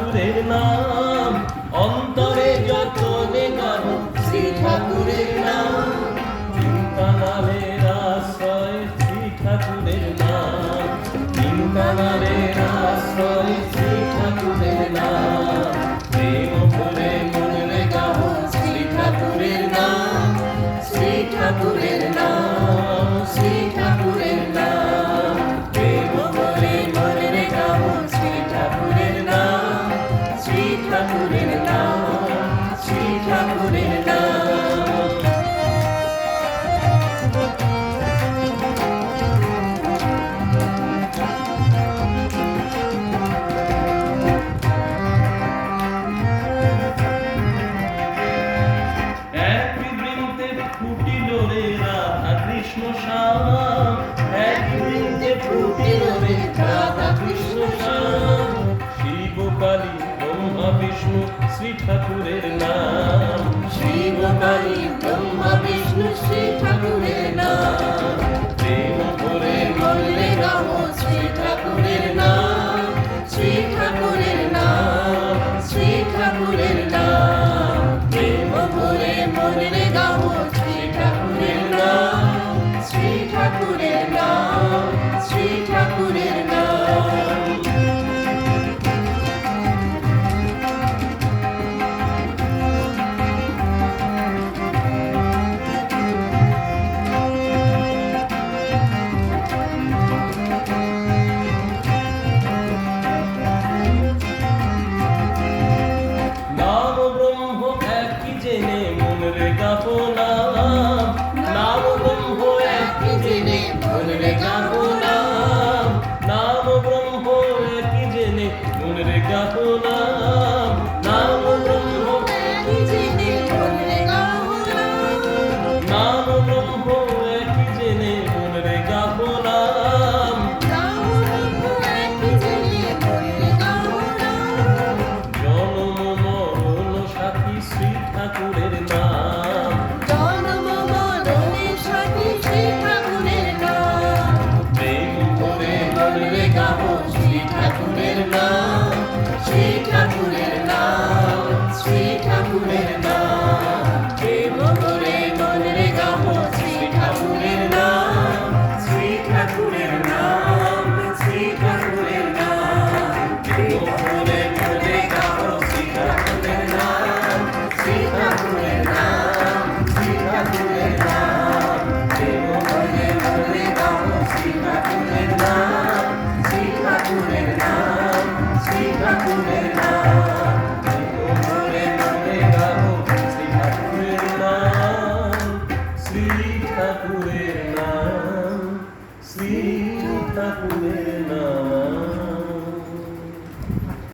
ঠাকুরের নাম, অন্তরে যতনে গাব শ্রী ঠাকুরের নাম। তিনকানালের আশ্রয় শ্রী ঠাকুরের নাম, তিনকানালের আশ্রয় শ্রী ঠাকুরের নাম। প্রেম ভরে মনে গাব শ্রী ঠাকুরের নাম, শ্রী ঠাকুরের নাম, শ্রী ঠাকুরের নাম। প্রেম ভরে মনে গাব শ্রী ঠাকুরের নাম, শ্রী ঠাকুরের নাম, শ্রী ঠাকুরের নাম। ফুটিল রে রাধা কৃষ্ণ শ্যাম, এক বৃন্দে ফুটিল রে রাধা কৃষ্ণ শ্যাম। শিব কালী ব্রহ্মা বিষ্ণু শ্রী ঠাকুরের নাম, শিব কালী ব্রহ্মা বিষ্ণু শ্রী ঠাকুরের নাম। প্রেম ভরে মনে গাব শ্রী ঠাকুরের নাম, শ্রী ঠাকুরের নাম, শ্রী ঠাকুরের নাম। প্রেম ভরে মনে গাব শ্রী ঠাকুরের নাম, শ্রী ঠাকুরের নাম, শ্রী ঠাকুরের নাম। নাম ব্রহ্ম একই জেনে মনে গাব নাম, নাম ব্রহ্ম একই জেনে মনে গাব নাম। নাম ব্রহ্ম একই জেনে মনে গাব নাম, নাম ব্রহ্ম একই জেনে মনে গাব নাম। নাম ব্রহ্ম একই জেনে মনে গাব নাম, নাম ব্রহ্ম একই জেনে মনে গাব নাম। জনম মরণ সাথী শ্রী ঠাকুরের নাম, জনম মরণের সাথী শ্রী ঠাকুরের নাম। প্রেম ভরে মনে গাব শ্রী ঠাকুরের নাম, শ্রী ঠাকুরের